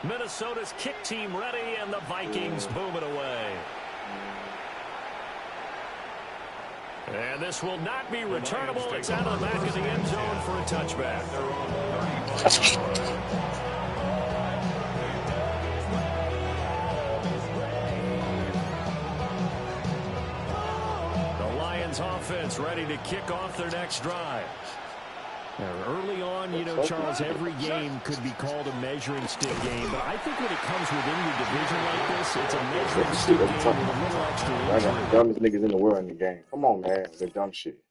Minnesota's kick team ready, and the Vikings boom it away. And this will not be returnable. It's out of the back of the end zone for a touchback. The Lions offense ready to kick off their next drive. Now, early on, you know, Charles, every game could be called a measuring stick game, but I think when it comes within your division like this, it's a measuring stick game with a little extra injury. I got the dumbest niggas in the world in the game. Come on, man. The dumb shit.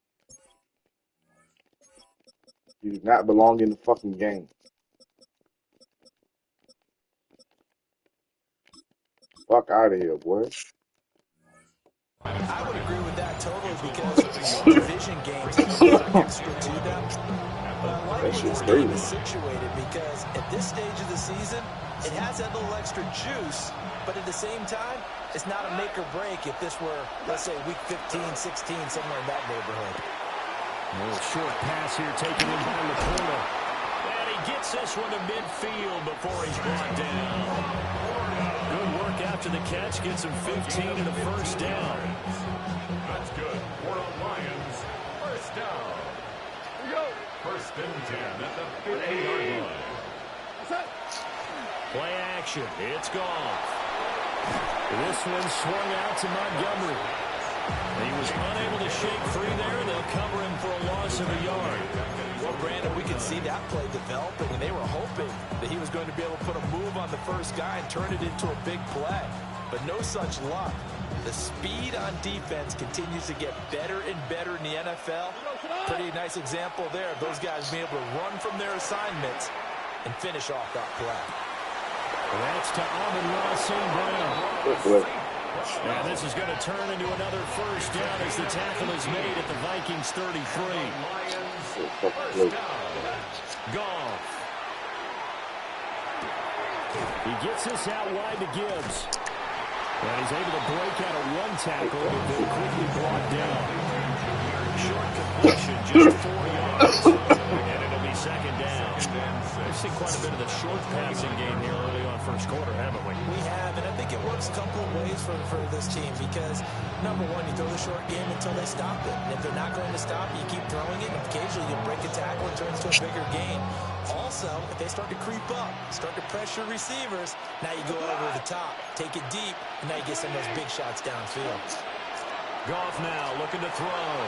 You do not belong in the fucking game. Fuck out of here, boy. I would agree with that totally because division games have a lot extra to them. But I like where this game is situated because at this stage of the season, it has that little extra juice, but at the same time, it's not a make or break if this were, let's say, week 15, 16, somewhere in that neighborhood. A little short pass here taken in by Laporta. And he gets this one to midfield before he's brought down. Good work after the catch. Gets him 15 and a first down. That's good. For the Lions, first down. Here we go. First and 10 at the 50-yard line. Play action. It's gone. This one swung out to Montgomery. He was unable to shake free there. They'll cover him for a loss of a yard. Well, Brandon, we could see that play developing, and they were hoping that he was going to be able to put a move on the first guy and turn it into a big play. But no such luck. The speed on defense continues to get better and better in the NFL. Pretty nice example there of those guys being able to run from their assignments and finish off that play. That's to Amon-Ra St. Brown. And this is going to turn into another first down as the tackle is made at the Vikings 33. Goff. He gets this out wide to Gibbs. And he's able to break out of one tackle, but then quickly brought down. Short completion, just 4 yards. And it'll be second down. We've seen quite a bit of the short passing game here early on first quarter, haven't we? We have, and I think it works a couple of ways for this team because, number one, you throw the short game until they stop it. And if they're not going to stop it, you keep throwing it, and occasionally you break a tackle and turns to a bigger gain. Also, if they start to creep up, start to pressure receivers, now you go over the top, take it deep, and now you get some of those big shots downfield. Goff now looking to throw.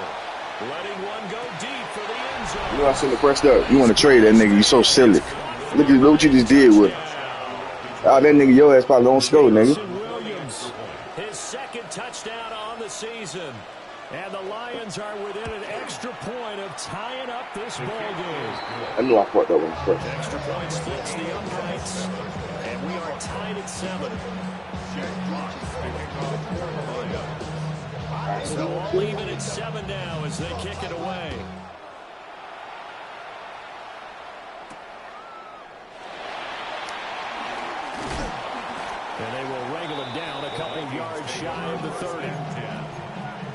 Letting one go deep for the end zone. You know I seen the pressed up. You want to trade that nigga. You so silly. Look at what you just did with him. Oh, that nigga, your ass probably don't score, nigga. Williams, his second touchdown on the season. And the Lions are within an extra point of tying up this ball game. I knew I fucked up one first. Extra point splits the uprights. And we are tied at 7. So all even at 7 now as they kick it away. And they will wrangle him down a couple yards shy of the 30.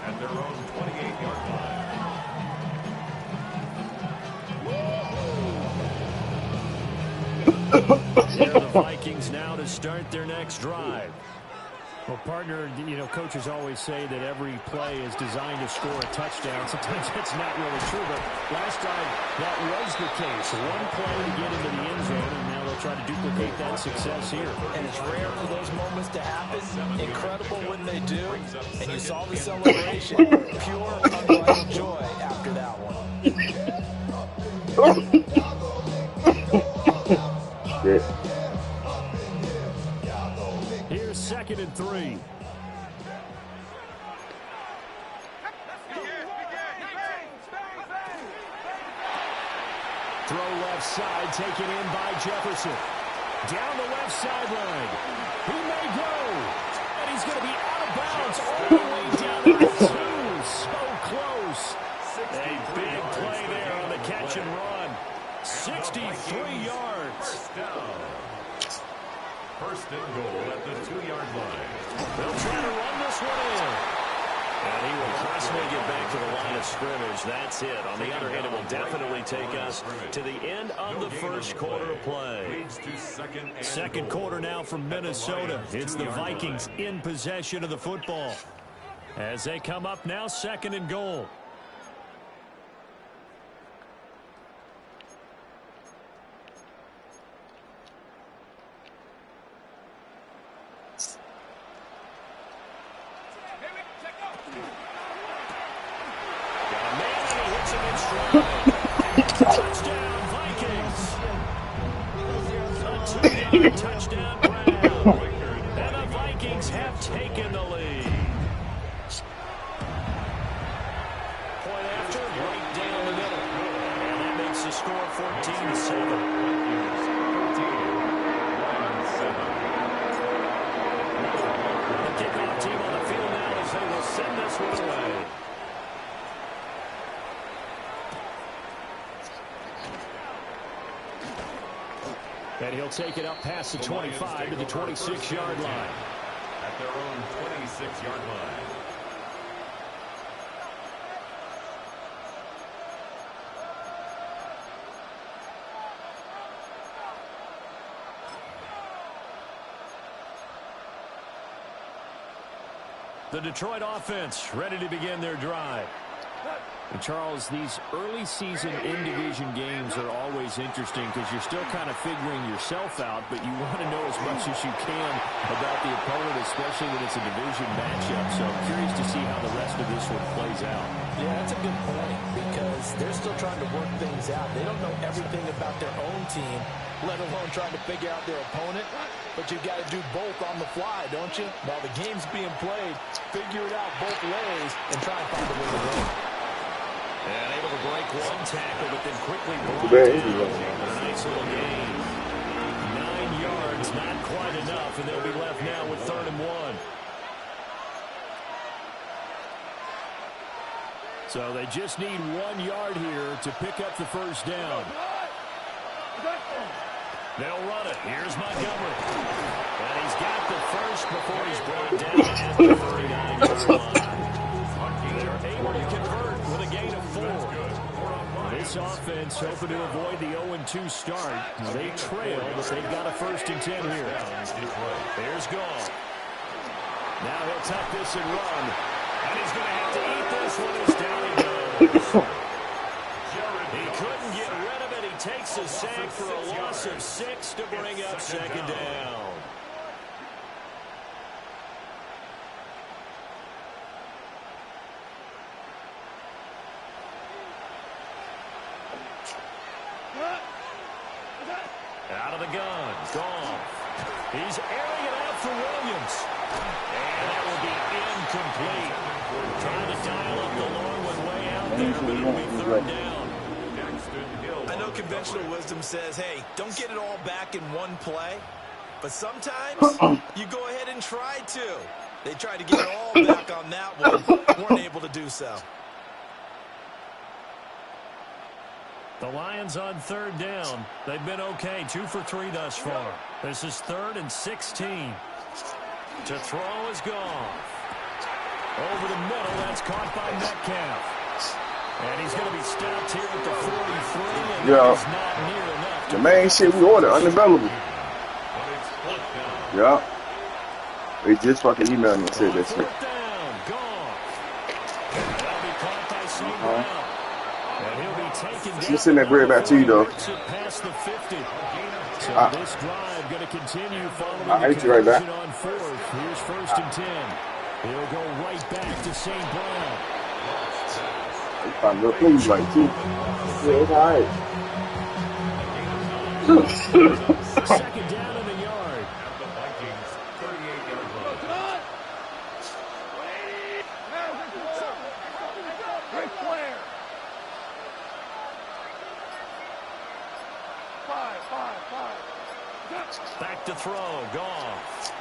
At their own 28-yard line. Here are the Vikings now to start their next drive. Well, partner, you know, coaches always say that every play is designed to score a touchdown. Sometimes that's not really true, but last time that was the case. One play to get into the end zone, and now they'll try to duplicate that success here. And it's rare for those moments to happen. Incredible when they do. And you saw the celebration. Pure, unbridled joy after that one. Shit. Here's 2nd and 3. Throw left side, taken in by Jefferson. Down the left sideline. He may go. And he's going to be out of bounds all the way down to the 2. So close. A big play there on the catch and run. 63 yards. First and goal at the 2-yard line. They'll try to run this one in. And he will possibly get back to the line of scrimmage. That's it. On the other hand, it will definitely take us to the end of the first quarter of play. Second quarter now from Minnesota. It's the Vikings in possession of the football. As they come up now, 2nd and goal. Touchdown, Vikings. A 2-yard touchdown grab. And the Vikings have taken the lead. Point after, right down the middle. And that makes the score 14-7. The kickoff team on the field now as they will send this one away. And he'll take it up past the 25 to the 26-yard line. At their own 26-yard line. The Detroit offense ready to begin their drive. And Charles, these early season in-division games are always interesting because you're still kind of figuring yourself out, but you want to know as much as you can about the opponent, especially when it's a division matchup. So I'm curious to see how the rest of this one plays out. Yeah, that's a good point because they're still trying to work things out. They don't know everything about their own team, let alone trying to figure out their opponent. But you've got to do both on the fly, don't you? While the game's being played, figure it out both ways and try and find a way to win. And able to break one tackle, but then quickly brought down. A nice little gain. 9 yards, not quite enough, and they'll be left now with 3rd and 1. So they just need 1 yard here to pick up the first down. They'll run it. Here's Montgomery. And he's got the first before he's brought down at the 39-yard line. They're able to convert with a gain of 4. This offense hoping to avoid the 0-2 start. They trail, but they've got a 1st and 10 here. There's Goff. Now he'll tuck this and run. And he's going to have to eat this one as down he goes. He couldn't get rid of it. He takes a sack for a loss of 6 to bring up 2nd down. Out of the gun, Goff. He's airing it out for Williams. And that will be incomplete. Trying to dial up the long one way out there, but it'll be 3rd down. I know conventional wisdom says, hey, don't get it all back in one play. But sometimes you go ahead and try to. They tried to get it all back on that one. Weren't able to do so. The Lions on 3rd down. They've been okay. 2 for 3 thus far. This is 3rd and 16. To throw is Goff. Over the middle. That's caught by Metcalf. And he's going to be stopped here at the 43. And that is not near enough. The main shit we ordered, unavailable. Yeah. They just fucking emailed me and said that shit. Down. Goff. That'll be caught by St. Brown. And he'll be taken down. You send that bread back to you, though. Past the 50. So this drive going to continue following I the hate you right back. on 4th. Here's 1st and 10. He'll go right back to St. Brown. I'm real pleased, like, too. Yeah, it's all right. 2nd down in the yard. The Vikings 38-yard line. Back to throw. Goff.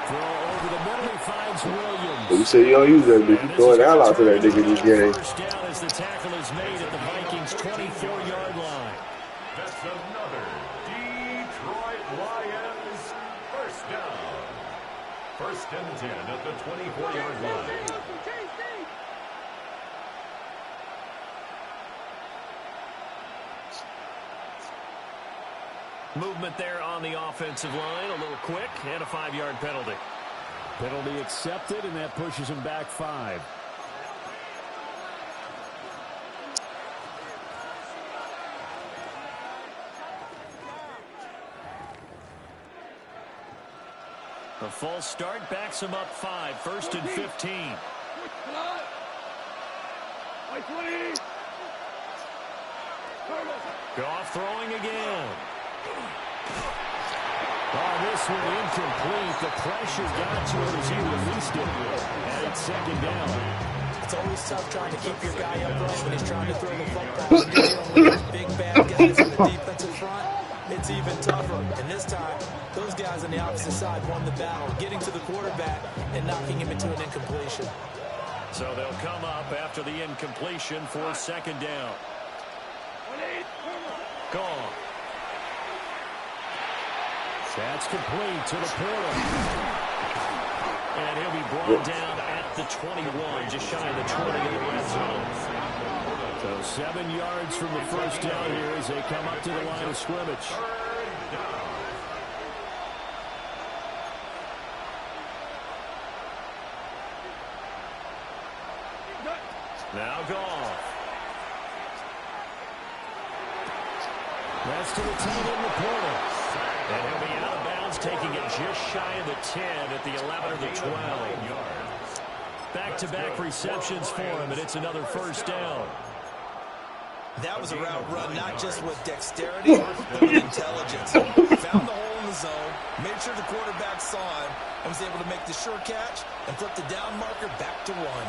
Throw over the middle. He finds Williams. You say you don't use that, but you throw the hell out to that nigga this game. First down as the tackle is made at the Vikings' 24-yard line. That's another Detroit Lions first down. First and 10 at the 24-yard line. Movement there on the offensive line, a little quick, and a 5-yard penalty. Penalty accepted, and that pushes him back 5. A false start backs him up 5, first and 15. Goff throwing again. Oh, this one incomplete. The pressure got to it as he released it. And it's second down. It's always tough trying to keep your guy upright when he's trying to throw the football. When you're dealing with those big bad guys in the defensive front, it's even tougher. And this time, those guys on the opposite side won the battle, getting to the quarterback and knocking him into an incompletion. So they'll come up after the incompletion for second down. Gone. That's complete to the Porter. And he'll be brought down at the 21, just shy of the 20 in the red zone. So 7 yards from the first down here as they come up to the line of scrimmage. Now Goff. That's to the tight end, the Porter. And he'll be out of bounds, taking it just shy of the 10 at the 11 or the 12. Back-to-back receptions for him, and it's another first down. That was a route run, not just with dexterity, but with intelligence. Found the hole in the zone, made sure the quarterback saw him, and was able to make the sure catch and flip the down marker back to 1.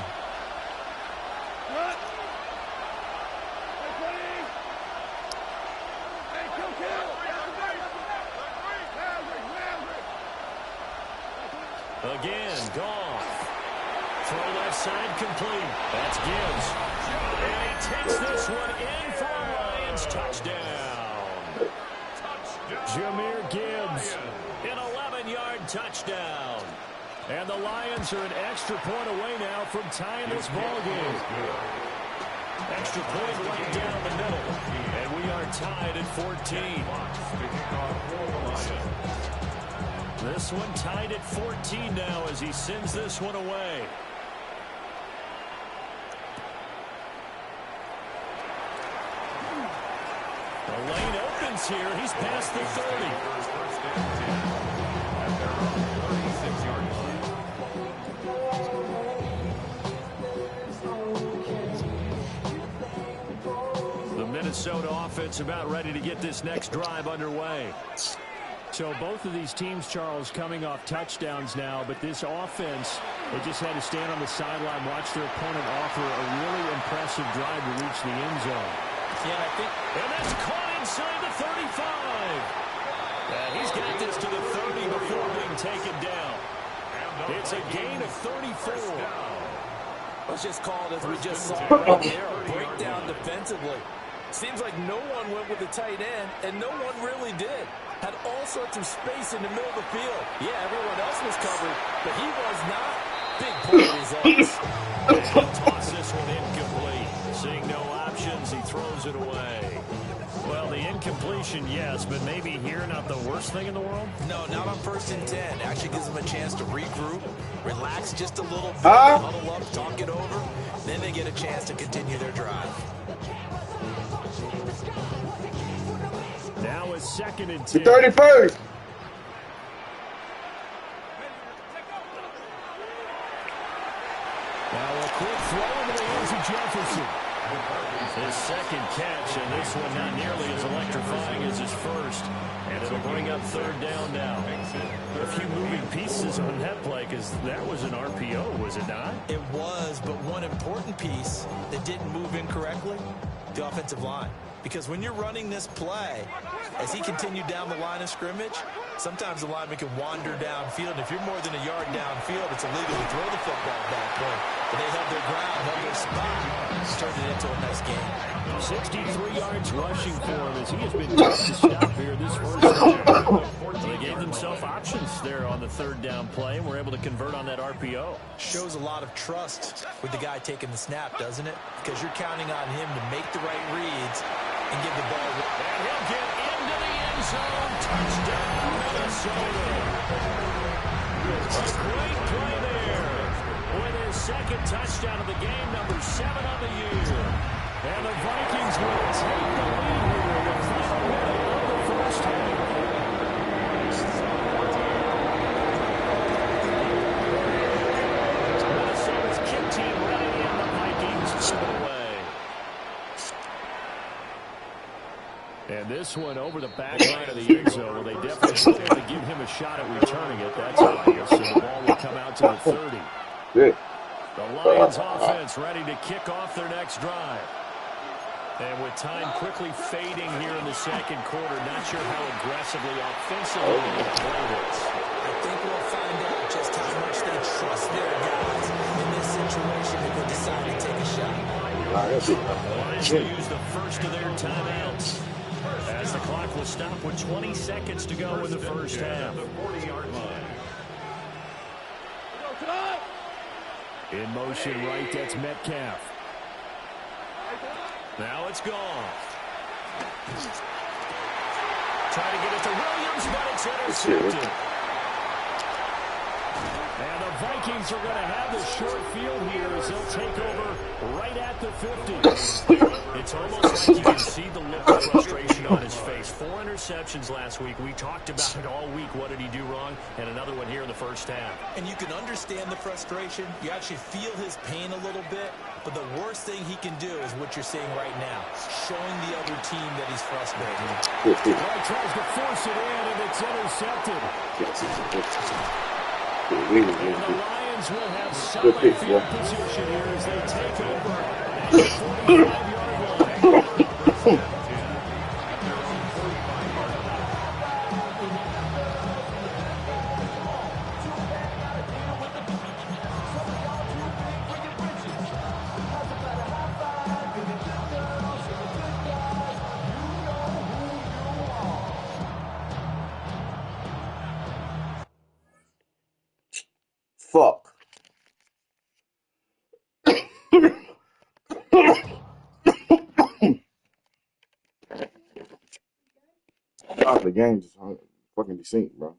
Again, Goff. Throw left side complete. That's Gibbs. And he takes this one in for a Lions touchdown. Jahmyr Gibbs, an 11-yard touchdown. And the Lions are an extra point away now from tying this ballgame. Extra point right down the middle. And we are tied at 14. This one tied at 14 now as he sends this one away. The lane opens here. He's past the 30. The Minnesota offense about ready to get this next drive underway. So both of these teams, Charles, coming off touchdowns now, but this offense, they just had to stand on the sideline, watch their opponent offer a really impressive drive to reach the end zone. Yeah, I think. And that's caught inside the 35. And he's got this to the 30 before being taken down. It's a gain of 34. Let's just call it, as we just saw right there, a breakdown defensively. Seems like no one went with the tight end, and no one really did. Had all sorts of space in the middle of the field. Yeah, everyone else was covered, but he was not. Big play results. Toss this one incomplete. Seeing no options, he throws it away. Well, the incompletion, yes, but maybe here not the worst thing in the world? No, not on 1st and 10. Actually gives them a chance to regroup, relax just a little bit, huddle up, talk it over. Then they get a chance to continue their drive. Now it's 2nd and 10. The 31st. Now a quick throw into the hands of Jefferson. His second catch, and this one not nearly as electrifying as his first. And it'll bring up 3rd down now. A few moving pieces on that play, because that was an RPO, was it not? It was, but one important piece that didn't move incorrectly, the offensive line. Because when you're running this play, as he continued down the line of scrimmage, sometimes the lineman can wander downfield. If you're more than a yard downfield, it's illegal to throw the football at that point. But they held their ground, held their spot, turned it into a nice game. 63 yards rushing for him as he has been tough to stop here this first half. They gave themselves options there on the third down play and were able to convert on that RPO. Shows a lot of trust with the guy taking the snap, doesn't it? Because you're counting on him to make the right reads and give the ball. And he'll get into the end zone. Touchdown, Minnesota. A great play there with his second touchdown of the game, number 7 on the year. And the Vikings will take the lead here in the final minute of the first half. Minnesota's kick team ready, and the Vikings chip it away. And this one over the back line of the end zone. Well, they definitely want to give him a shot at returning it. That's obvious. So the ball will come out to the 30. Good. The Lions offense ready to kick off their next drive. And with time quickly fading here in the second quarter, not sure how aggressively, offensively they will play this. I think we'll find out just how much they trust their guys in this situation if they decide to take a shot. The Lions will use the first of their timeouts as the clock will stop with 20 seconds to go in the first half. In motion right, that's Metcalf. Now it's gone. Trying to get it to Williams, but it's intercepted. And the Vikings are going to have the short field here as they'll take over right at the 50. It's almost like you can see the look of frustration on his face. 4 interceptions last week. We talked about it all week. What did he do wrong? And another one here in the first half. And you can understand the frustration. You actually feel his pain a little bit. But the worst thing he can do is what you're seeing right now, showing the other team that he's frustrated. Well, he tries to force it in, and it's intercepted. And the Lions will have solid field position here as they take over at the 45-yard line. Fuck. The game just fucking be synced, bro.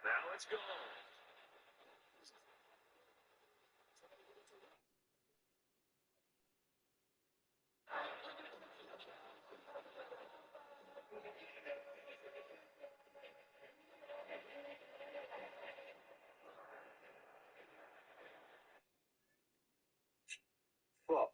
Now it's gone. Fuck.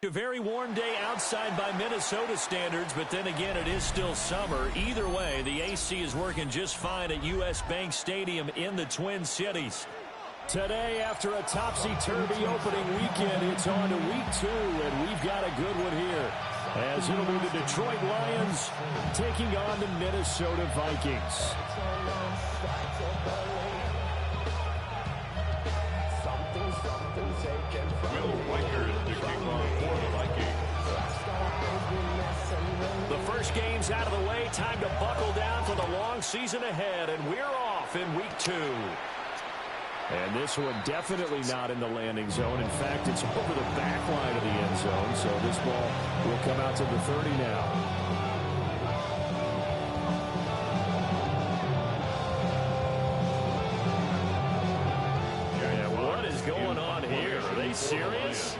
A very warm day outside by Minnesota standards, but then again, it is still summer. Either way, the AC is working just fine at U.S. Bank Stadium in the Twin Cities. Today, after a topsy-turvy opening weekend, it's on to week 2, and we've got a good one here, as it'll be the Detroit Lions taking on the Minnesota Vikings. Will Weichert to kick off for the Vikings. The first game's out of the way. Time to buckle down for the long season ahead, and we're off in week 2. And this one definitely not in the landing zone. In fact, it's over the back line of the end zone, so this ball will come out to the 30 now. Going on here? Are they serious?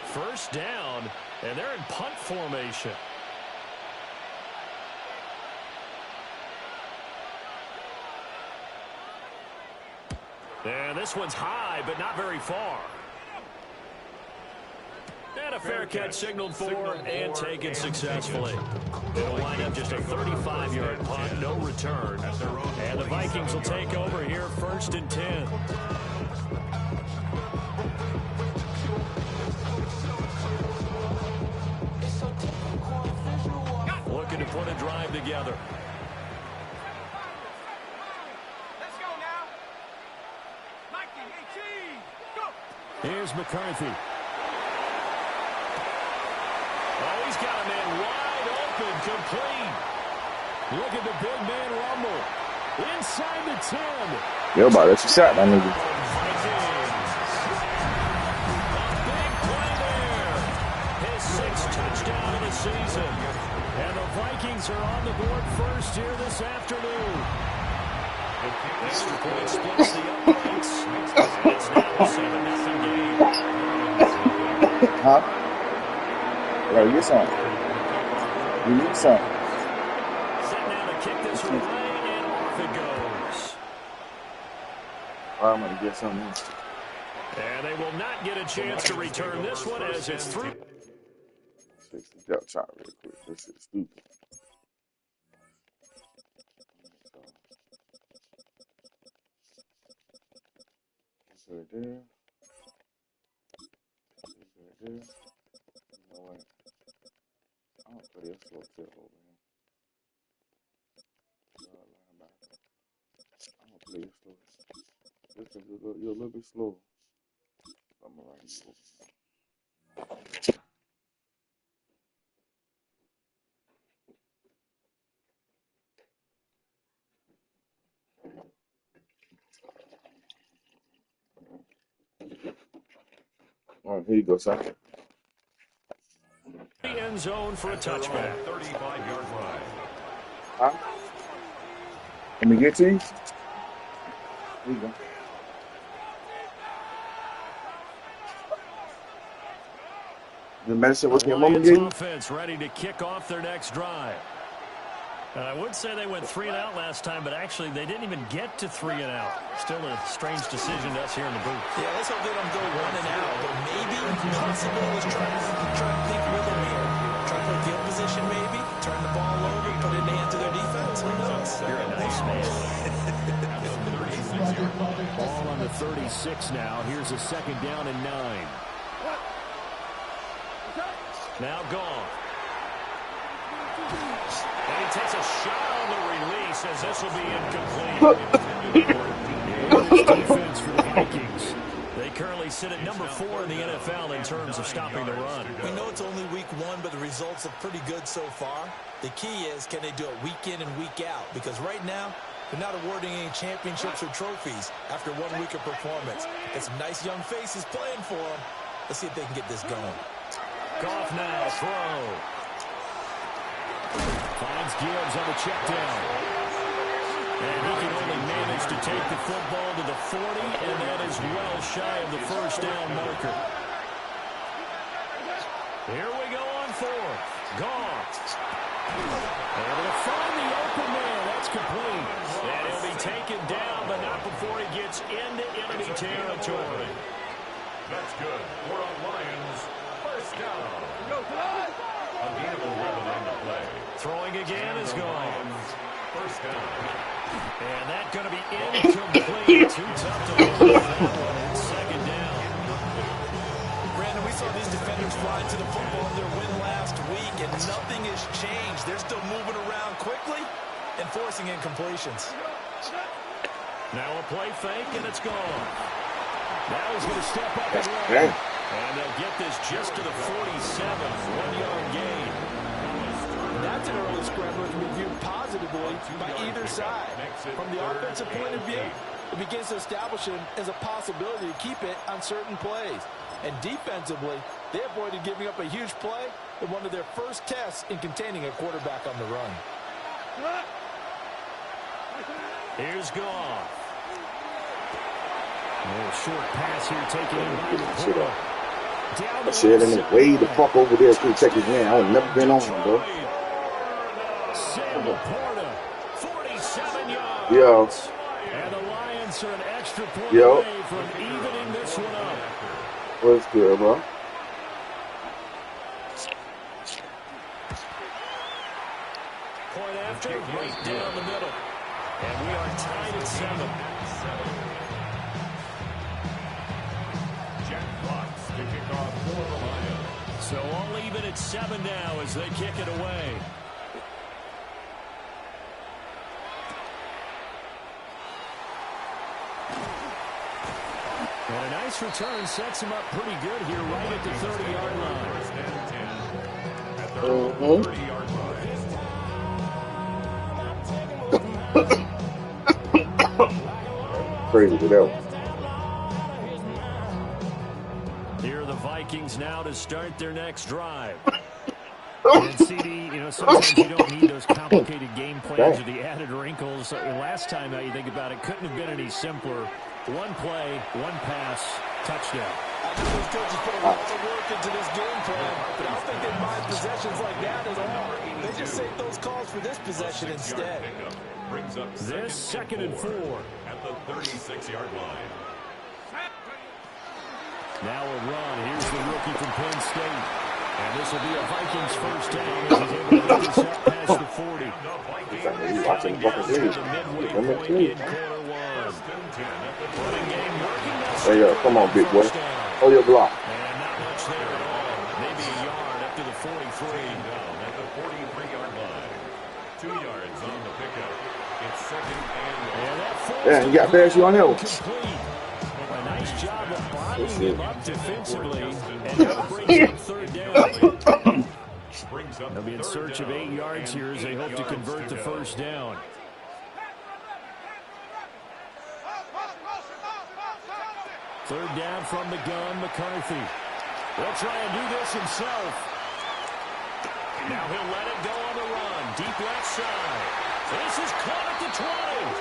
First down, and they're in punt formation. And this one's high, but not very far. And a fair catch signaled for and taken successfully. It'll wind up just a 35-yard punt, no return. And the Vikings will take over here, 1st and 10. Looking to put a drive together. Let's go now. Mikey, hey, go. Here's McCarthy. Oh, he's got a man wide open, complete. Look at the big man rumble. Inside the 10. Yo, about that's a shot, that nigga. Big play there. His 6th touchdown of the season. And the Vikings are on the board first here this afternoon. Extra point splits the uprights. It's now a 7-0 game. Huh? Yo, get some. You need some. Set now to kick this away, and off it goes. I'm going to get something. And they will not get a chance to return this one as it's through. Fix the depth chart real quick. This shit's stupid. This right there. This right there. You know what? I don't play this slow tip over here. Linebacker. I don't play this slow. This is you're a little bit slow. I'm right here. All right, here you go, son. The end zone for a touchback. 35-yard line. Huh? Let me get to you. Here you go. The medicine with your mama Lions gave you? offense ready to kick off their next drive. I would say they went 3 and out last time, but actually they didn't even get to 3 and out. Still a strange decision to us here in the booth. Yeah, let's hope they don't go 1 and out, but maybe, possibly, let's try to think with them here. Try to play field position maybe, turn the ball over, put it in the hands of their defense. Who knows? You're a nice man. Ball on the 36 now. Here's a second down and 9. Now gone. And he takes a shot on the release as this will be incomplete. Defense for the Vikings. They currently sit at number 4 in the NFL in terms of stopping the run. We know it's only week 1, but the results are pretty good so far. The key is, can they do it week in and week out? Because right now, they're not awarding any championships or trophies after 1 week of performance. Got some nice young faces playing for them. Let's see if they can get this going. Goff now, throw. Finds Gibbs on the check down. And he can only manage to take the football to the 40, and that is well shy of the first down marker. Here we go on 4th. Goff. Able to find the open man. That's complete. And he'll be taken down, but not before he gets into enemy territory. That's good. For a Lions first down. A gainable weapon on the play. Throwing again is gone. First down. And that's going to be incomplete. Too tough to hold that one. It's second down. Brandon, we saw these defenders fly to the football in their win last week, and nothing has changed. They're still moving around quickly and forcing incompletions. Now a play fake, and it's gone. Now he's going to step up and run. And they'll get this just to the 47. 1-yard gain. That's an early scrambler that can be viewed positively by either side. From the offensive point of view, it begins to establish him as a possibility to keep it on certain plays. And defensively, they avoided giving up a huge play in one of their first tests in containing a quarterback on the run. Here's Goff. A short pass here taken in by Laporta. I said, and then way the fuck over there to check his man. I would never been on him, bro. Sam Laporta, 47 yards. Yo. And the Lions are an extra point Yo. away from evening this one up. What's good, bro? Point after, right down the middle. And we are tied at 7. Jack Fox to kick off for the Lions. So all even at 7 now as they kick it away. And a nice return sets him up pretty good here right at the 30-yard line. First and 10 at their own 30-yard line. Crazy for that one. Here are the Vikings now to start their next drive. And CD, sometimes you don't need those complicated game plans or the added wrinkles. Last time, you think about it, couldn't have been any simpler. 1 play, 1 pass, touchdown. I know those coaches put a lot of work into this game plan, but I don't think they mind possessions like that at all. They just save those calls for this possession instead. Brings up This second and 4. at the 36-yard line. Now a run. Here's the rookie from Penn State. And this will be a Vikings first down as he's able to get this up past the 40. You watching the fucking series. The midway point in quarter 1. Running game working. Hey, yo, come on, big boy. Hold your block. And not much there at all. Maybe a yard up to the 43. 43-yard line. 2 yards on the pickup. It's second and Yeah, you got past you on that one. A nice job of bodying him up defensively, and now brings up third down. They'll be in search of 8 yards here as they hope to convert the first down. Third down from the gun, McCarthy. He'll try and do this himself. Now he'll let it go on the run. Deep left side. This is caught at the 20.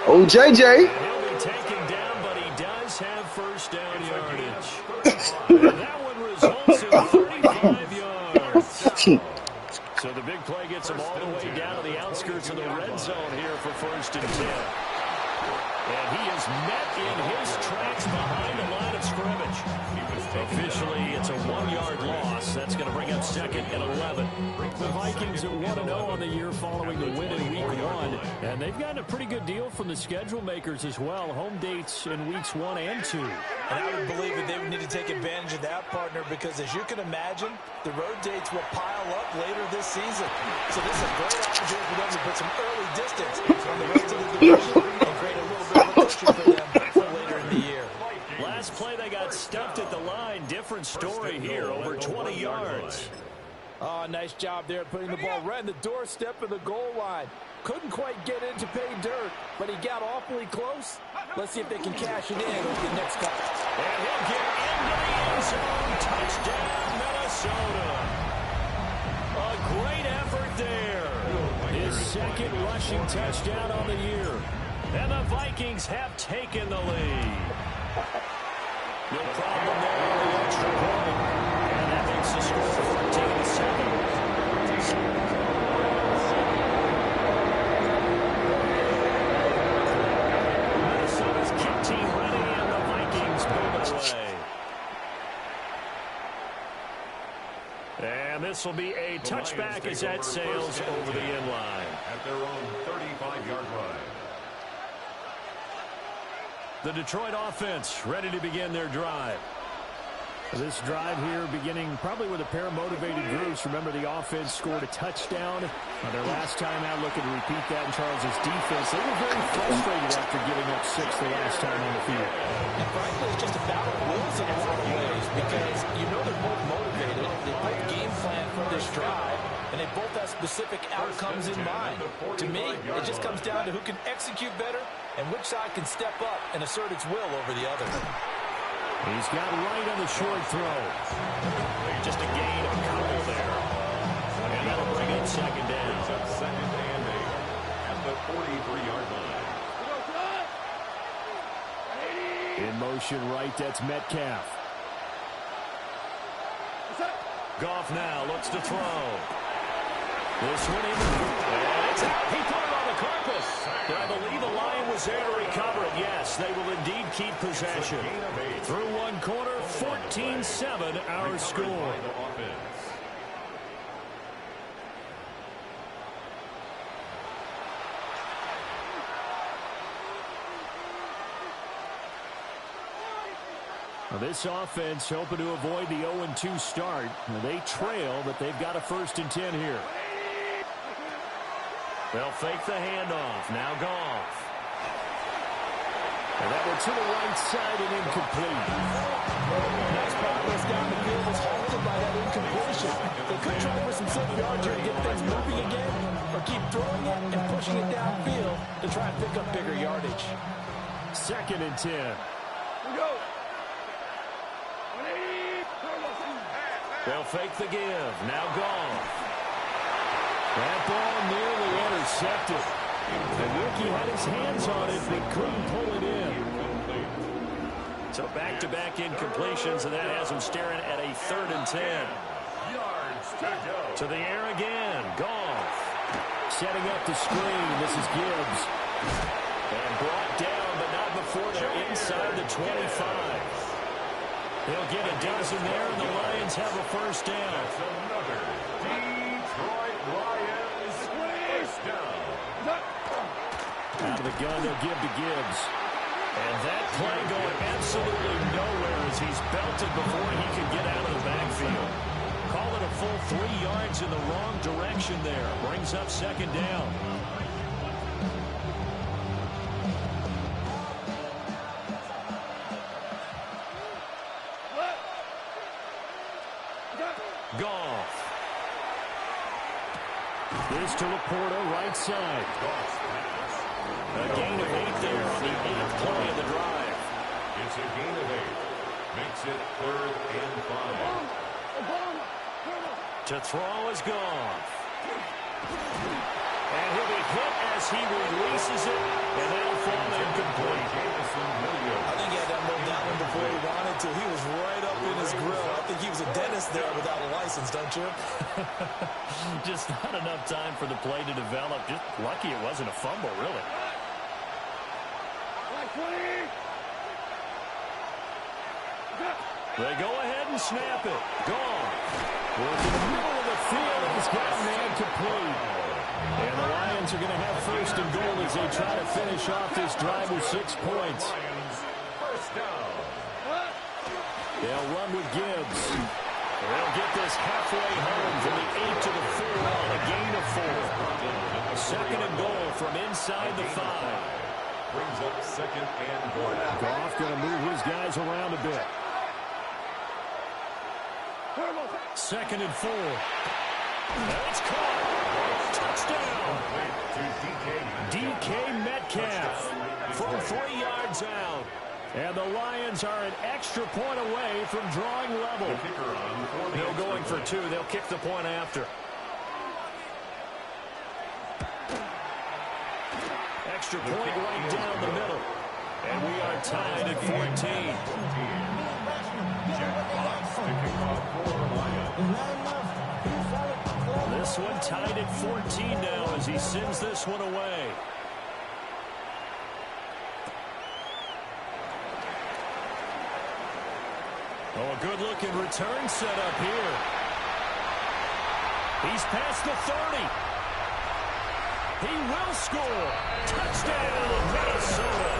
Oh, JJ. He'll be taken down, but he does have first down yardage. That one results in 35 yards. So the big play gets him all the way down to the outskirts of the red zone here for first and 10. And he is met in his tracks behind the line of scrimmage. Officially, it's a 1-yard loss. That's going to bring up second and 11. The Vikings are 1-0 on the year following the win in Week 1. And they've gotten a pretty good deal from the schedule makers as well. Home dates in Weeks 1 and 2. And I would believe that they would need to take advantage of that, partner, because as you can imagine, the road dates will pile up later this season. So this is a great opportunity for them to put some early distance on the rest of the division and create a little bit of a cushion for them for later in the year. Last play, they got stuffed at the line. Different story here, over 20 yards. Oh, nice job there putting the ball right in the doorstep of the goal line. Couldn't quite get in to pay dirt, but he got awfully close. Let's see if they can cash it in over the next couple. And he'll get into the end zone. Touchdown, Minnesota. A great effort there. His second rushing touchdown on the year. And the Vikings have taken the lead. No problem there on the extra point. And that makes the score 14-7. Minnesota's kick team ready, and the Vikings move it away. And this will be a touchback as that sails over the end line. at their own 35-yard line. The Detroit offense ready to begin their drive. This drive here beginning probably with a pair of motivated groups. Remember, the offense scored a touchdown on their last time out, looking to repeat that in Charles' defense. They were very frustrated after giving up 6 the last time on the field. And frankly, it's just a battle of wills in a lot of ways because you know they're both motivated. They both game plan for this drive, and they both have specific outcomes in mind. To me, it just comes down to who can execute better and which side can step up and assert its will over the other. He's got right on the short throw. Just a gain of a couple there. And that'll bring up second down. Second and 8 at the 43-yard line. In motion right, that's Metcalf. Goff now looks to throw. This one in. And it's out. He put it on the carpet. But I believe the line was there to recover it. Yes, they will indeed keep possession. Through one quarter, 14-7 our score. Now this offense hoping to avoid the 0-2 start. Now they trail, but they've got a 1st and 10 here. They'll fake the handoff. Now Goff. And that one to the right side and incomplete. Nice progress down the field was halted by that incompletion. They could try for some safe yards here to get things moving again, or keep throwing it and pushing it downfield to try and pick up bigger yardage. 2nd and 10. They'll fake the give. Now Goff. That ball nearly intercepted. And Wilkie had his hands on it, but couldn't pull it in. So back-to-back incompletions, and that has him staring at a 3rd and 10. Yards to go. To the air again. Goff. Setting up the screen. This is Gibbs. And brought down, but not before they're inside the 25. They'll get a dozen there, and the Lions have a 1st down. That's another Detroit Lions first down. Out of the gun, they'll give to Gibbs. And that play going absolutely nowhere as he's belted before he can get out of the backfield. Call it a full 3 yards in the wrong direction there. Brings up second down. Goff. This to Laporta, right side. A gain of 8 there on the 8th play of the drive. It's a gain of 8. Makes it 3rd and 5. To throw is Goff. And he'll be hit as he releases it, and that'll fall incomplete. I think he had that move down him before he wanted to. He was right up in his grill. I think he was a dentist there without a license, don't you? Just not enough time for the play to develop. Just lucky it wasn't a fumble, really. They go ahead and snap it. Gone. Working the middle of the field, and he's got man complete. And the Lions are going to have 1st and goal as they try to finish off this drive with 6 points. First down. They'll run with Gibbs. They'll get this halfway home from the 8 to the 4 on a gain of 4. 2nd and goal from inside the 5. Brings up 2nd and goal. Goff going to move his guys around a bit. 2nd and 4. That's caught. Touchdown. DK Metcalf from 3 yards out. And the Lions are an extra point away from drawing level. They're going for 2. They'll kick the point after. Extra point right down the middle. And we are tied at 14. This one tied at 14 now as he sends this one away. Oh, a good-looking return set up here. He's past the 30. He will score. Touchdown, Minnesota.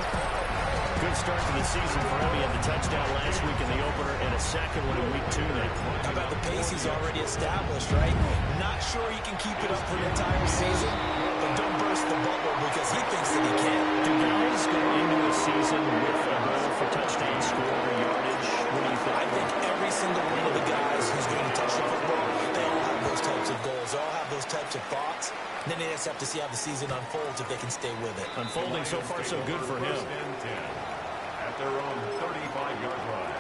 Good start to the season for him. He had the touchdown last week in the opener and a second one in week 2 now. How about the pace he's already established, right? Not sure he can keep it up for an entire season, but don't burst the bubble because he thinks that he can. Do guys go into a season with a goal for touchdown score or yardage? What do you think? I think every single one of the guys who's going to touch the football, they all have those types of goals. They all have those types of thoughts. And then they just have to see how the season unfolds if they can stay with it. Unfolding so far so good for him. At their own 35-yard line.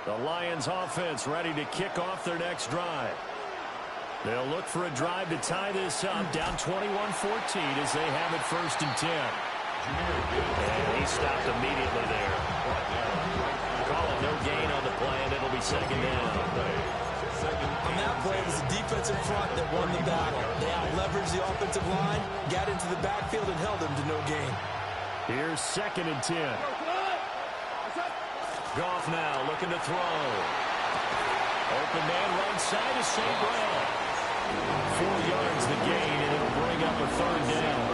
The Lions offense ready to kick off their next drive. They'll look for a drive to tie this up, down 21-14 as they have it 1st and 10. And he stopped immediately there. Call it no gain on the play, and it'll be 2nd down. On that play, it was the defensive front that won the battle. They out-leveraged the offensive line, got into the backfield, and held them to no gain. Here's 2nd and 10. Goff now looking to throw. Open man right side is St. Brown. 4 yards the gain, and it'll bring up a 3rd down.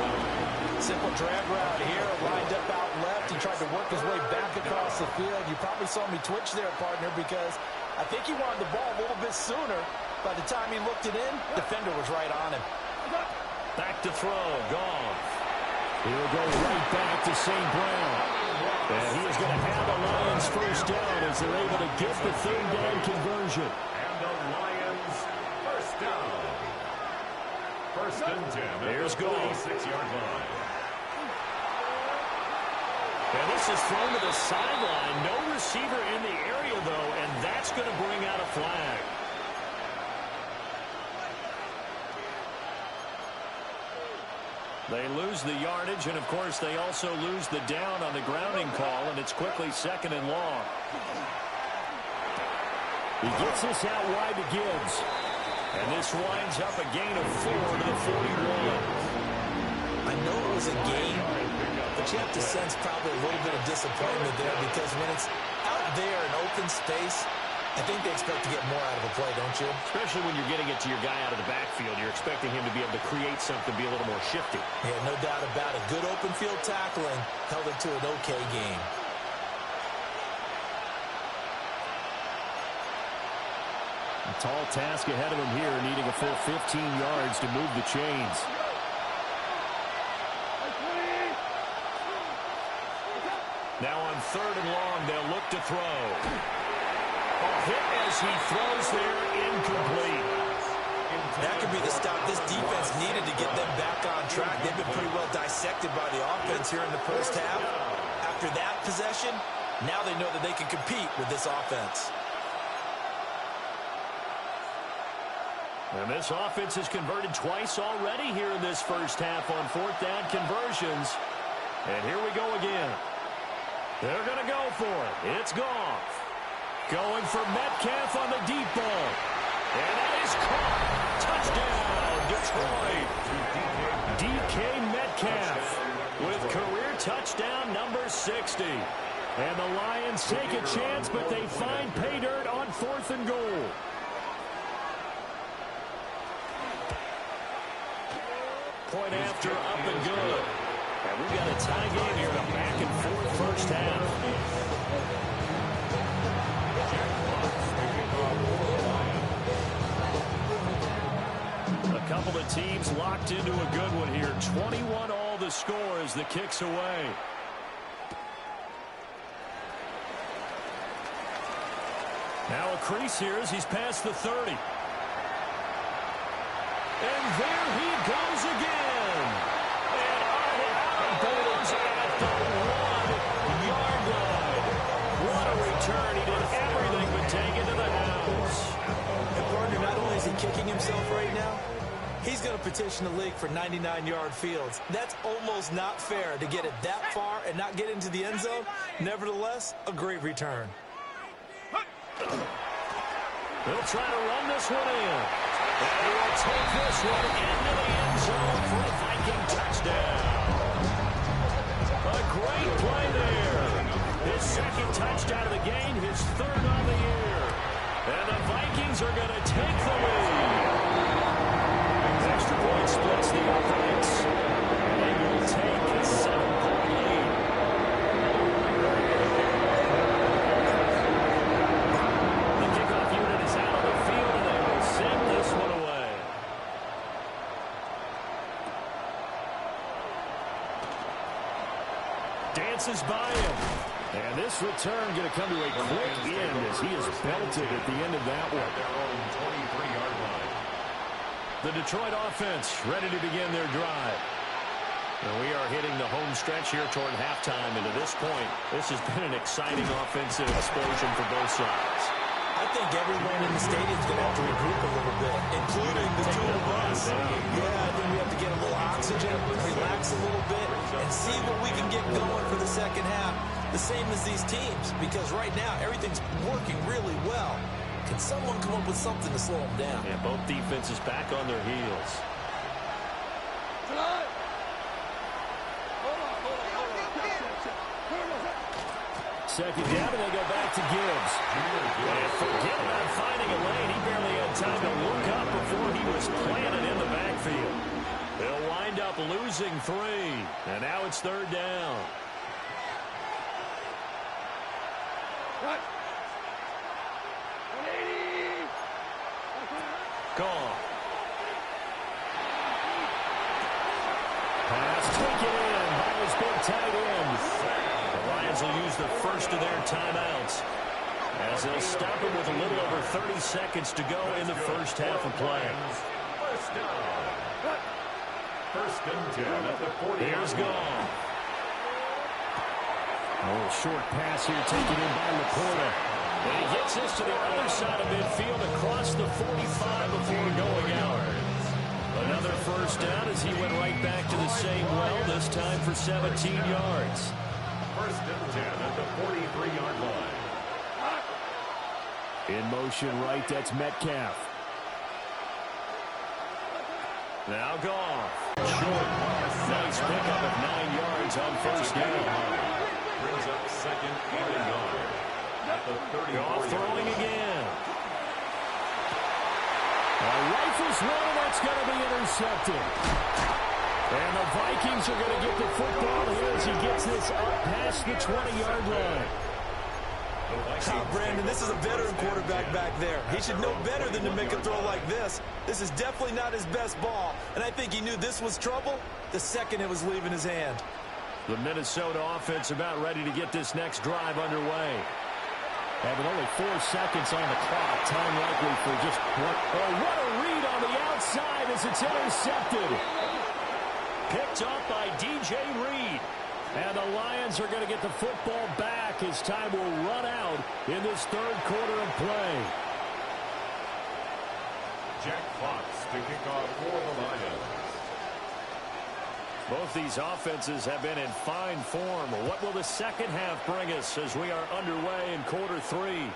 Simple drag route here, lined up out left. He tried to work his way back across the field. You probably saw me twitch there, partner, because I think he wanted the ball a little bit sooner. By the time he looked it in, defender was right on him. Back to throw, Goff. He'll go right back to St. Brown. And he is going to have the Lions 1st down as they're able to get the 3rd down conversion. And the Lions 1st down. 1st and 10. There's Goff. 6-yard line. And this is thrown to the sideline. No receiver in the area, though, and that's going to bring out a flag. They lose the yardage, and, of course, they also lose the down on the grounding call, and it's quickly 2nd and long. He gets this out wide to Gibbs. And this winds up a gain of 4 to the 41. I know it was a gain, but you have to sense probably a little bit of disappointment there because when it's out there in open space, I think they expect to get more out of a play, don't you? Especially when you're getting it to your guy out of the backfield. You're expecting him to be able to create something, be a little more shifty. Yeah, no doubt about it. Good open field tackling held it to an okay game. A tall task ahead of him here, needing a full 15 yards to move the chains. Now on 3rd and long, they'll look to throw. A hit as he throws there, incomplete. That could be the stop this defense needed to get them back on track. They've been pretty well dissected by the offense here in the first half. After that possession, now they know that they can compete with this offense. And this offense has converted twice already here in this first half on 4th down conversions. And here we go again. They're going to go for it. It's Goff. Going for Metcalf on the deep ball. And that is caught. Touchdown, Detroit. DK Metcalf with career touchdown number 60. And the Lions take a chance, but they find pay dirt on 4th and goal. Point after, up and good. And we've got a tie game here, a back-and-forth first half. A couple of teams locked into a good one here. 21 all the score as the kick's away. Now a crease here as he's past the 30. And there he goes again. And out of bounds at the 1-yard line. What a return. He did everything but take it to the house. And partner, not only is he kicking himself right now, he's going to petition the league for 99-yard fields. That's almost not fair to get it that far and not get into the end zone. Nevertheless, a great return. They'll try to run this one in. And he will take this one into the end zone for a Viking touchdown. A great play there. His 2nd touchdown of the game, his 3rd on the year. And the Vikings are going to take the lead. Extra point splits the offense. They will take a 7-point lead. The kickoff unit is out on the field, and they will send this one away. Dances by him. And this return going to come to a quick end as he is belted at the end of that one. Their own 23-yard line. The Detroit offense ready to begin their drive. And we are hitting the home stretch here toward halftime. And to this point, this has been an exciting offensive explosion for both sides. I think everyone in the stadium is going to have to regroup a little bit, including the two of us. Yeah, I think we have to get a little oxygen, relax a little bit, and see what we can get going for the second half. The same as these teams, because right now everything's working really well. Can someone come up with something to slow them down? And both defenses back on their heels. Second down, and they go back to Gibbs. And forget about finding a lane. He barely had time to look up before he was planted in the backfield. They'll wind up losing 3. And now it's 3rd down. Gone. Pass taken in by his big tight end. The Lions will use the first of their timeouts as they'll stop him with a little over 30 seconds to go in the first half of play. First down. 1st and 10 at the 40. Here's Goff. Oh, short pass here taken in by Laporta. And he gets this to the other side of midfield across the 45 before going out. Another first down as he went right back to the same well, this time for 17 yards. 1st and 10 at the 43-yard line. In motion right, that's Metcalf. Now Goff. Short. Nice pickup of 9 yards on first down. Brings up 2nd and a yard. At the 34 Goff throwing again. That's going to be intercepted. And the Vikings are going to get the football here as he gets this up past the 20-yard line. Hey, Brandon, this is a veteran quarterback back there. He should know better than to make a throw like this. This is definitely not his best ball, and I think he knew this was trouble the second it was leaving his hand. The Minnesota offense about ready to get this next drive underway. Having only 4 seconds on the clock, time likely for just one. Oh, what a read on the outside as it's intercepted. Picked up by DJ Reed. And the Lions are going to get the football back as time will run out in this third quarter of play. Jack Fox to kick off for the Lions. Both these offenses have been in fine form. What will the second half bring us as we are underway in quarter 3?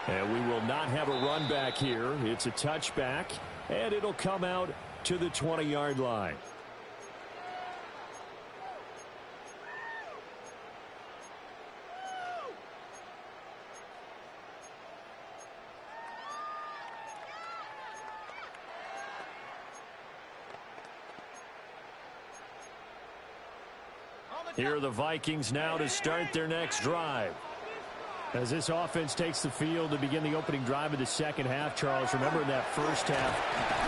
And we will not have a run back here. It's a touchback, and it'll come out to the 20-yard line. Here are the Vikings now to start their next drive. As this offense takes the field to begin the opening drive of the second half, Charles, remember in that first half,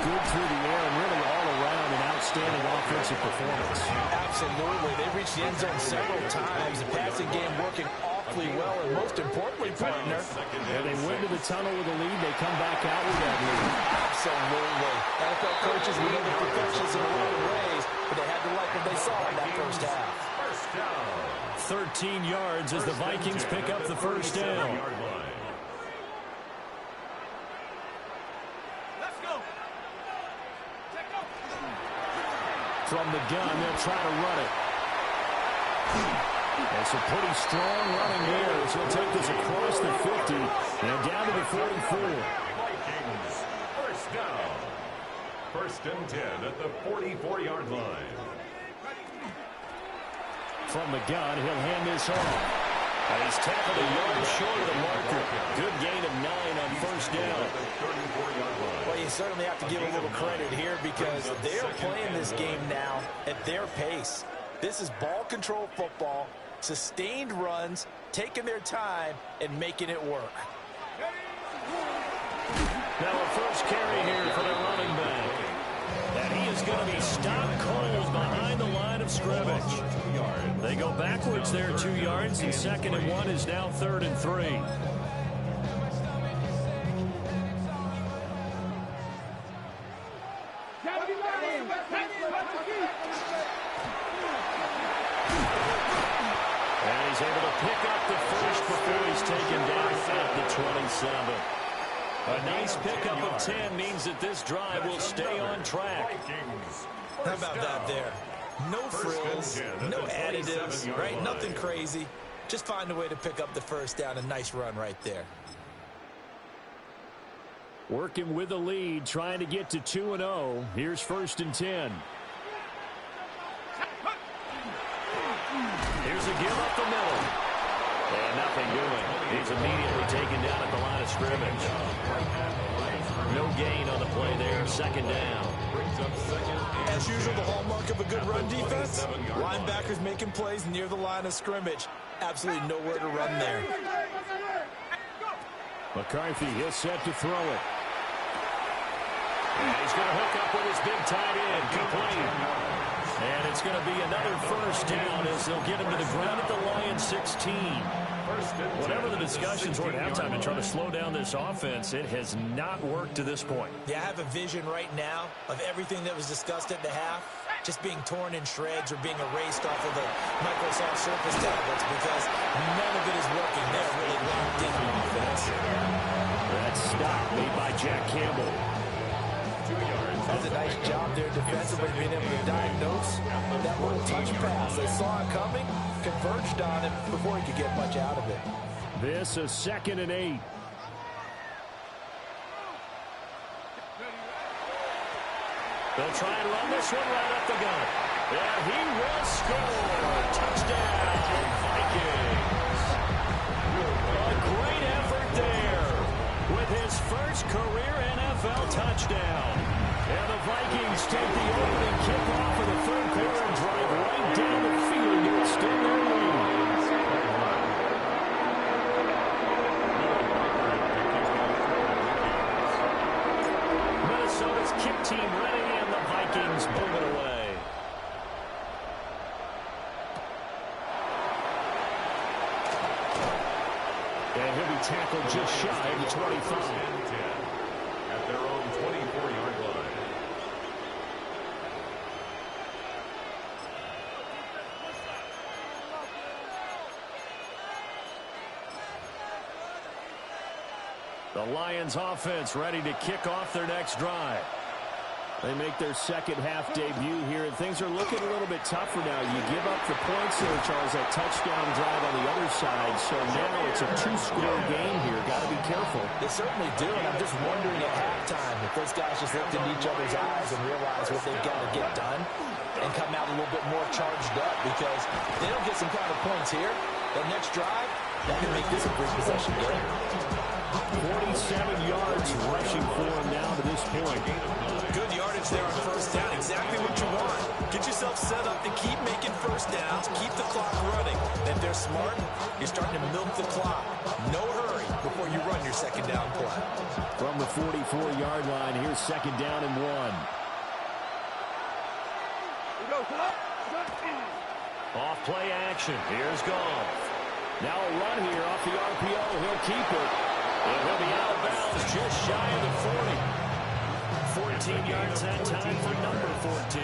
good through the air and really all around an outstanding offensive performance. Absolutely. They reached the end zone several times. The passing game working awfully well, and most importantly, partner, and they went to the tunnel with a lead. They come back out with that lead. Absolutely. NFL coaches, we know the perfections in a lot of ways, but they had to like what they saw in that first half. 13 yards as the Vikings pick up the first down. Let's go. From the gun, they'll try to run it. That's a pretty strong running there as he'll take this across the 50 and down to the 44. Vikings, first down. First and 10 at the 44-yard line. From the gun, he'll hand this off. And he's tackled a yard short of the marker. Good gain of 9 on first down. Well, you certainly have to give a little credit here because they're playing this game now at their pace. This is ball control football, sustained runs, taking their time, and making it work. Now a first carry here for the running back. And he is going to be stopped cold behind the line of scrimmage. They go backwards there 2 yards, and 2nd and 1 is now 3rd and 3. And he's able to pick up the first before he's taken down at the 27. A nice pickup of 10 means that this drive will stay on track. How about that there? No frills, no additives, right? Nothing crazy. Just find a way to pick up the first down. A nice run right there. Working with the lead, trying to get to 2-0. Here's 1st and 10. Here's a give up the middle. And nothing doing. He's immediately taken down at the line of scrimmage. No gain on the play there. 2nd down. As usual, the hallmark of a good run defense, linebackers making plays near the line of scrimmage. Absolutely nowhere to run there. McCarthy, he'll set to throw it. And he's going to hook up with his big tight end. Complete. And it's going to be another first down as they'll get him to the ground at the Lions 16. Whatever the discussions were at halftime to try to slow down this offense, it has not worked to this point. Yeah, I have a vision right now of everything that was discussed at the half just being torn in shreds or being erased off of the Microsoft Surface tablets because none of it is working. They're really locked in on offense. That stop made by Jack Campbell. That's a nice job there defensively, being able to diagnose that little touch pass. They saw it coming, converged on it before he could get much out of it. This is 2nd and 8. They'll try and run this one right up the gut. And he will score. Touchdown, Vikings. A great effort there with his first first career NFL touchdown. And the Vikings take the opening kickoff of the third quarter and drive right down the field to extend their lead. Minnesota's kick team ready, and the Vikings move it away. And he'll be tackled just shy of the 25. At their own 24-yard line. The Lions offense ready to kick off their next drive. They make their second half debut here, and things are looking a little bit tougher now. You give up the points there, Charles, that touchdown drive on the other side. So now it's a two-score game here. Got to be careful. They certainly do, and I'm just wondering at halftime if those guys just looked into each other's eyes and realized what they've got to get done and come out a little bit more charged up, because if they don't get some kind of points here, that next drive, that can make this a three-possession game. 47 yards rushing for him now to this point. Good yardage there on first down. Exactly what you want. Get yourself set up to keep making first downs, keep the clock running. And if they're smart, you're starting to milk the clock. No hurry before you run your second down play. From the 44-yard line, here's second down and 1. Off play action. Here's Goff. Now a run here off the RPO. He'll keep it. And he'll be out of bounds just shy of the 40. 14 yards that time for number 14.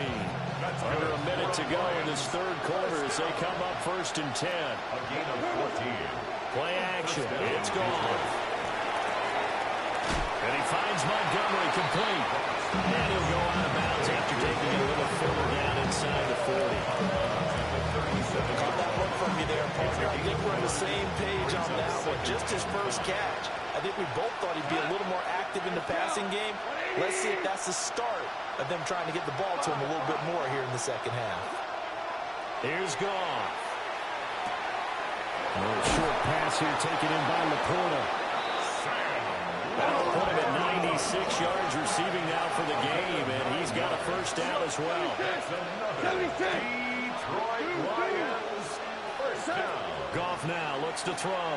Under a minute to go in this third quarter as they come up first and 10. A gain of 14. Play action. It's gone. And he finds Montgomery complete. And he'll go out of bounds after taking it a little further down inside the 40. Caught that look from you there, partner. I think we're on the same page on that one. Just his first catch. I think we both thought he'd be a little more active in the passing game. Let's see if that's the start of them trying to get the ball to him a little bit more here in the second half. Here's Goff. A little short pass here taken in by Laporta. That'll put him at 96 yards receiving now for the game, and he's got a first down as well. Detroit Lions, first down. Goff now looks to throw.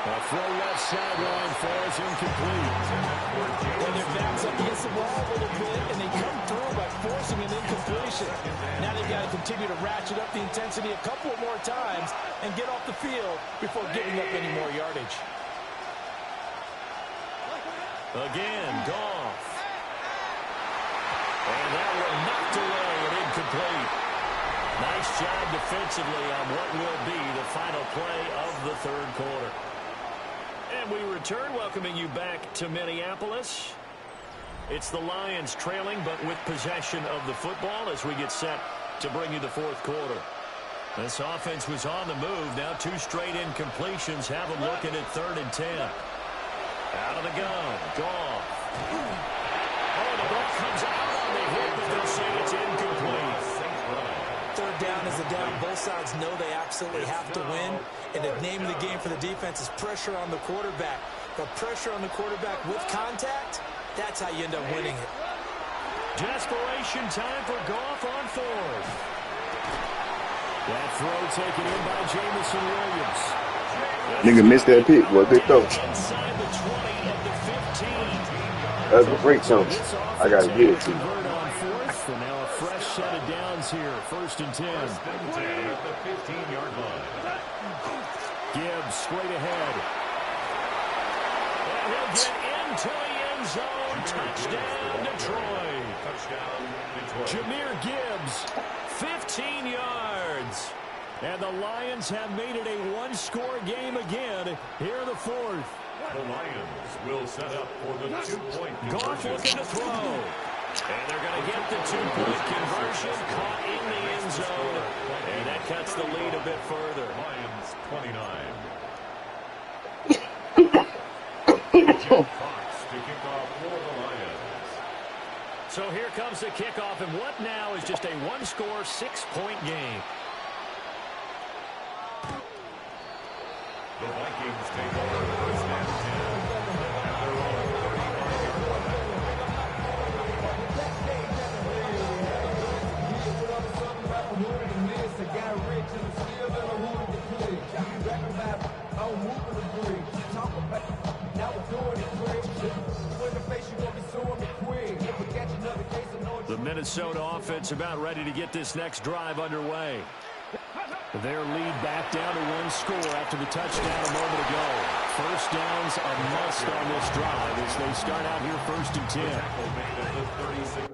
A throw left sideline falls incomplete. When their backs up against the wall a little bit, and they come through by forcing an incompletion. Now they've got to continue to ratchet up the intensity a couple more times and get off the field before giving up any more yardage. Again, Goff. And that one knocked away and incomplete. Nice job defensively on what will be the final play of the third quarter. And we return, welcoming you back to Minneapolis. It's the Lions trailing, but with possession of the football as we get set to bring you the fourth quarter. This offense was on the move. Now two straight incompletions have them looking at 3rd and 10. Out of the gun, Goff. Oh, the ball comes out on the hit, but they'll say it's incomplete. Third down is a down. Both sides know they absolutely have to win. And the name of the game for the defense is pressure on the quarterback. But pressure on the quarterback with contact, that's how you end up winning it. Desperation time for Goff on 4th. That throw taken in by Jamison Williams. Nigga missed that pick. Boy, good throw. Inside the 20 at the 15. That's a great zone. I got to get it to you. Convert on 4th, and now a fresh set of downs here. 1st and 10. At the 15-yard line. Gibbs straight ahead. And he'll get into the end zone. Touchdown, Detroit. Touchdown, Detroit. Jahmyr Gibbs, 15 yards. And the Lions have made it a one-score game again here in the 4th. The Lions will set up for the two-point Goff looking to throw. And they're going to get the two-point conversion caught in the end zone. And that cuts the lead a bit further. Lions 29. Jeff Fox to kick off for the Lions. So here comes the kickoff, and what now is just a one-score, 6-point game. The Vikings take over 1st and 10. Minnesota offense about ready to get this next drive underway. Their lead back down to 1 score after the touchdown a moment ago. First down's a must on this drive as they start out here 1st and 10.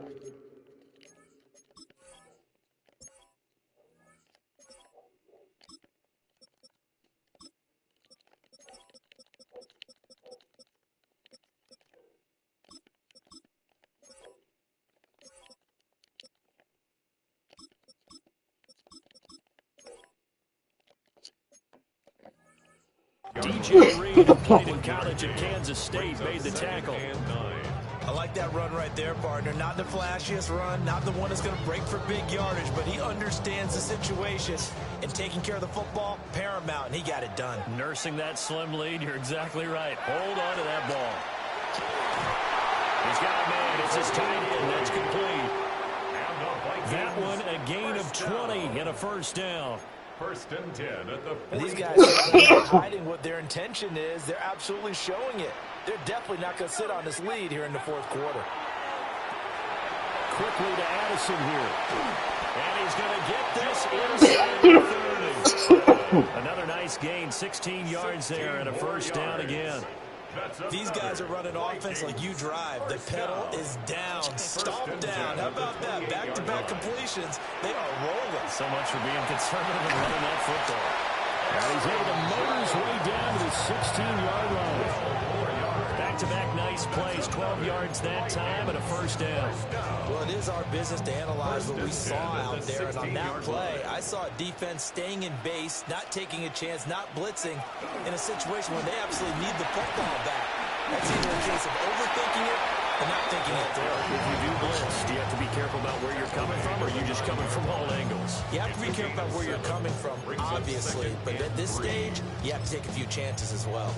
DJ Reed, who played in college at Kansas State, made the tackle. I like that run right there, partner. Not the flashiest run, not the one that's going to break for big yardage, but he understands the situation, and taking care of the football, paramount, and he got it done. Nursing that slim lead, you're exactly right. Hold on to that ball. He's got a man. It's his tight end. That's complete. That one, a gain of 20 and a first down. 1st and 10 at the 40. These guys are not hiding what their intention is. They're absolutely showing it. They're definitely not going to sit on this lead here in the 4th quarter. Quickly to Addison here. And he's going to get this inside the 30. Another nice gain, 16 yards there and a first down again. These guys are running offense like you drive. The pedal is down, stomp down. How about that? Back-to-back completions. They are rolling. So much for being conservative and running that football. And he's able to motor his way down to the 16-yard line. Back-to-back nice plays, 12 yards that time and a first down. Well, it is our business to analyze what we saw out there. And on that play, I saw a defense staying in base, not taking a chance, not blitzing in a situation where they absolutely need the football back. That's either a case of overthinking it and not thinking it through. If you do blitz, do you have to be careful about where you're coming from, or are you just coming from all angles? You have to be careful about where you're coming from, obviously. But at this stage, you have to take a few chances as well.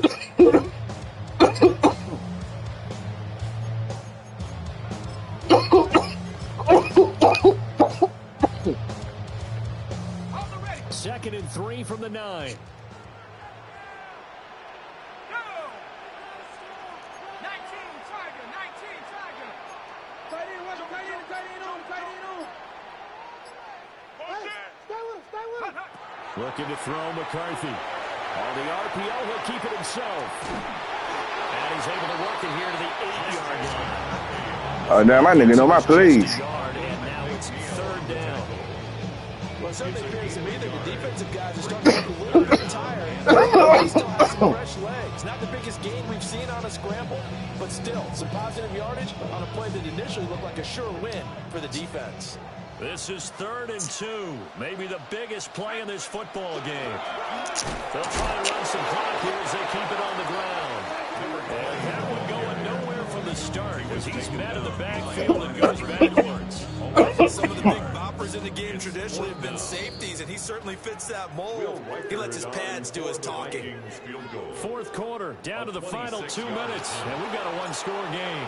Second and 3 from the 9. Go! 19, Tiger, 19, Tiger. Tight end, watch him, tight end on, tight end on. Hey, stay with him. Looking to throw McCarthy. On the RPO, he'll keep it himself. And he's able to work it here to the 8-yard line. Oh, damn, my nigga know my plays. And now it's 3rd down. Well, it certainly appears to me that the defensive guys are starting to look a little bit tired. They still have some fresh legs. Not the biggest gain we've seen on a scramble, but still some positive yardage on a play that initially looked like a sure win for the defense. This is 3rd and 2. Maybe the biggest play in this football game. They'll try to run some clock here as they keep it on the ground. And that one going nowhere from the start as he's met in the backfield and goes backwards. Some of the big boppers in the game traditionally have been safeties, and he certainly fits that mold. He lets his pads do his talking. 4th quarter, down to the final 2 minutes, and we've got a 1-score game.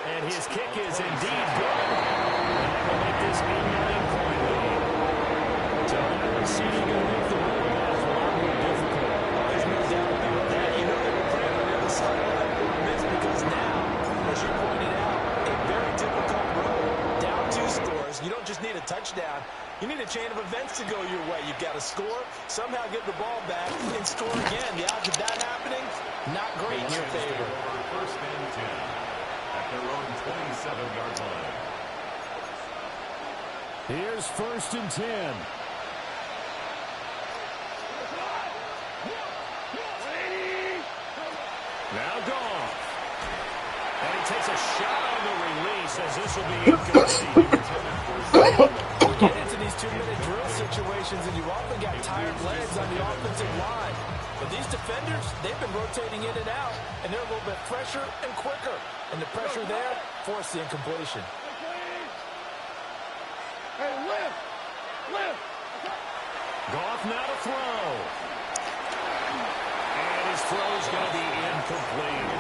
And his kick is indeed good. And that will make this a 9-point lead. So that receiving underneath the rim is a lot more difficult. There's no doubt about that. You know they were playing on the other side of that miss because now, as you pointed out, a very difficult road. Down 2 scores. You don't just need a touchdown. You need a chain of events to go your way. You've got to score, somehow get the ball back, and score again. The odds of that happening, not great in your favor. 1st and 10 at their own 27-yard line. Here's 1st and 10. Now Goff. And he takes a shot on the release as this will be incomplete. Get into these 2-minute drill situations, and you've often got tired legs on the offensive line. But these defenders, they've been rotating in and out, and they're a little bit fresher and quicker. And the pressure there forced the incompletion. Hey, lift. Goff now to throw. And his throw's going to be incomplete.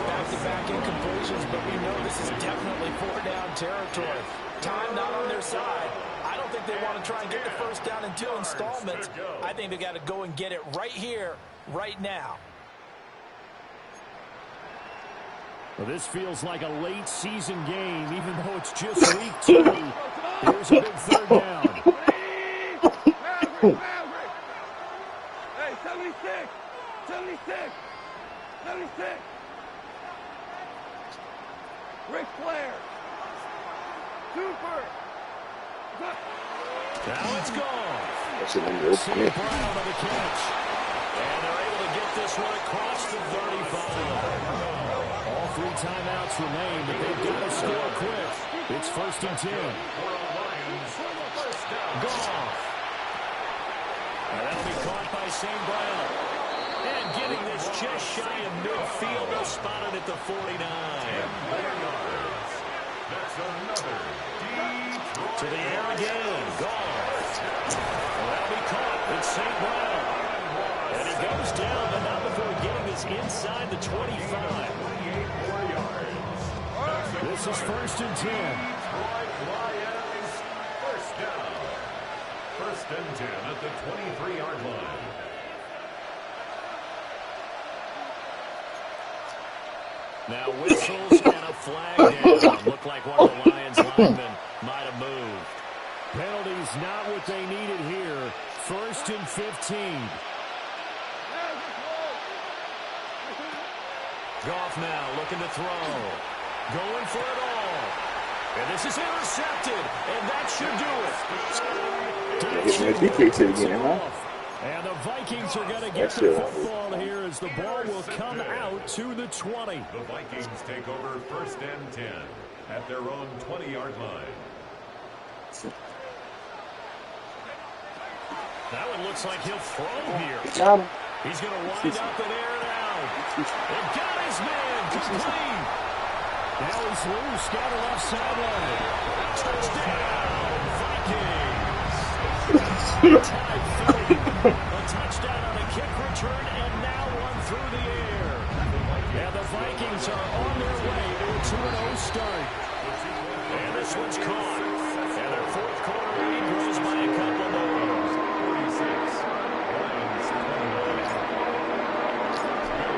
Back-to-back incompletions, but we know this is definitely 4-down territory. Time not on their side. I don't think they want to try and get the first down in 2 installments. I think they got to go and get it right here, right now. Well, this feels like a late season game, even though it's just week 2. Here's a big third down. Hey, 76! 76! 76! Ric Flair! Super! Now it's gone. That's it, I'm St. good. Brown on the catch. And they're able to get this one across the 35. All 3 timeouts remain, but they've got to score quick. It's 1st and 10. Goff. And that'll be caught by St. Brown. And getting this just shy of midfield. They'll spot it at the 49. That's another Detroit. To the air again. Goff. Well, that'll be caught. It's St. Brown. And he goes down, but not before getting this inside the 25. This is 1st and 10. Detroit Lions, first down. 1st and 10 at the 23-yard line. Now whistles and a flag down. Looked like one of the Lions linemen might have moved. Penalties not what they needed here. 1st and 15. Goff now looking to throw. Going for it all. And this is intercepted. And that should do it. Getting that DK to again, huh? And the Vikings are going to get the football here as the ball will come out to the 20. The Vikings take over 1st and 10 at their own 20-yard line. That one looks like he'll throw here. Got him. He's going to wind up and air it out. And got his man complete. Now he's loose down the left sideline. Touchdown, Vikings. A touchdown on a kick return, and now one through the air. And the Vikings are on their way to a 2-0 start. And this one's caught. And their 4th quarter lead grows by a couple more. 46. Lions 29.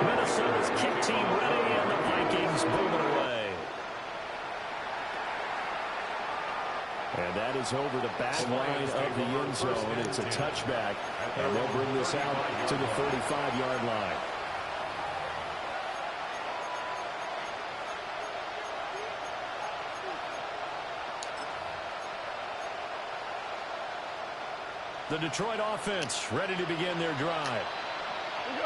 Minnesota's kick team ready, and the Vikings moving away. And that is over the back line of the end zone. It's a touchback, and they'll bring this out to the 35-yard line. The Detroit offense ready to begin their drive.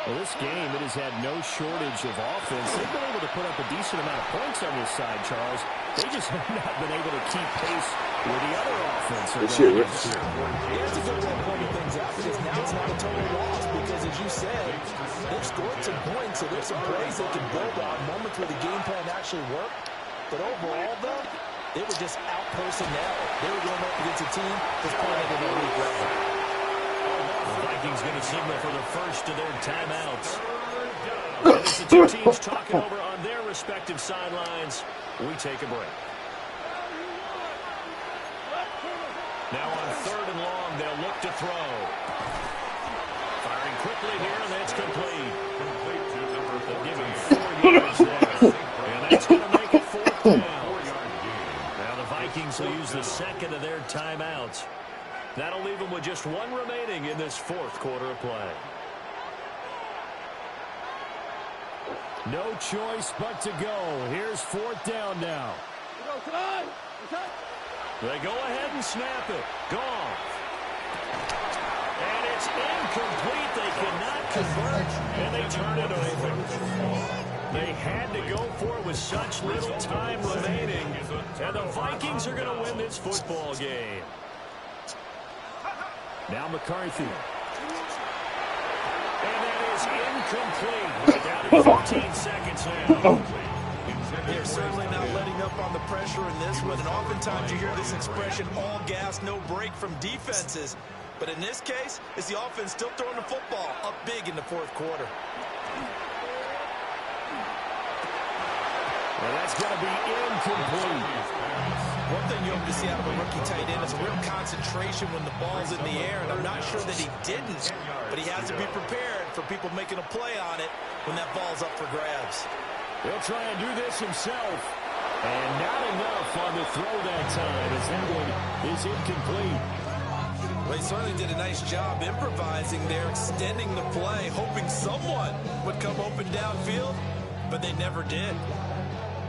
Well, this game, it has had no shortage of offense. They've been able to put up a decent amount of points on this side, Charles. They just have not been able to keep pace with the other offense. Good shit, Rick. Yeah, it's a good way of pointing things out because now it's not a total loss because, as you said, they've scored some points, so there's some plays they can build on, moments where the game plan actually worked. But overall, though, they were just out-personnel. They were going up against a team that's playing at an elite level. The Vikings going to signal for the first of their timeouts. And as the two teams talking over on their respective sidelines, we take a break. Now on 3rd and long, they'll look to throw. Firing quickly here, and that's complete. They'll give him 4 yards there. And that's going to make it 4th down. Now the Vikings will use the second of their timeouts. That'll leave them with just one remaining in this 4th quarter of play. No choice but to go. Here's 4th down now. They go ahead and snap it. Gone. And it's incomplete. They cannot convert, and they turn it over. They had to go for it with such little time remaining. And the Vikings are going to win this football game. Now McCarthy. And that is incomplete. Down to 15 seconds now. They're certainly not letting up on the pressure in this one, and oftentimes you hear this expression, all gas, no break from defenses. But in this case, it's the offense still throwing the football up big in the 4th quarter. Well, that's going to be incomplete. One thing you hope to see out of a rookie tight end is a real concentration when the ball's in the air, and I'm not sure that he didn't, but he has to be prepared for people making a play on it when that ball's up for grabs. He'll try and do this himself. And not enough on the throw that time as that one is incomplete. Well, he certainly did a nice job improvising there, extending the play, hoping someone would come open downfield, but they never did.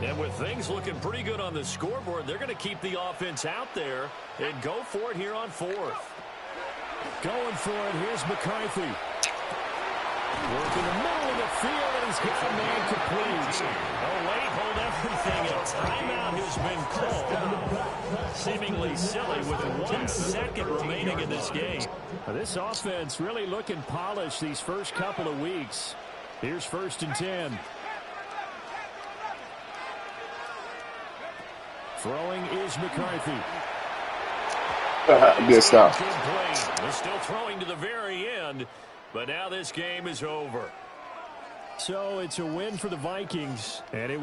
And with things looking pretty good on the scoreboard, they're going to keep the offense out there and go for it here on fourth. Going for it, here's McCarthy. Working the middle of the field, and he's got a man complete. Oh, wait, hold everything. A timeout has been called. Seemingly silly with 1 second remaining in this game. Now, this offense really looking polished these first couple of weeks. Here's 1st and 10. Throwing is McCarthy. Good stuff. They're still throwing to the very end, but now this game is over. So it's a win for the Vikings, and it was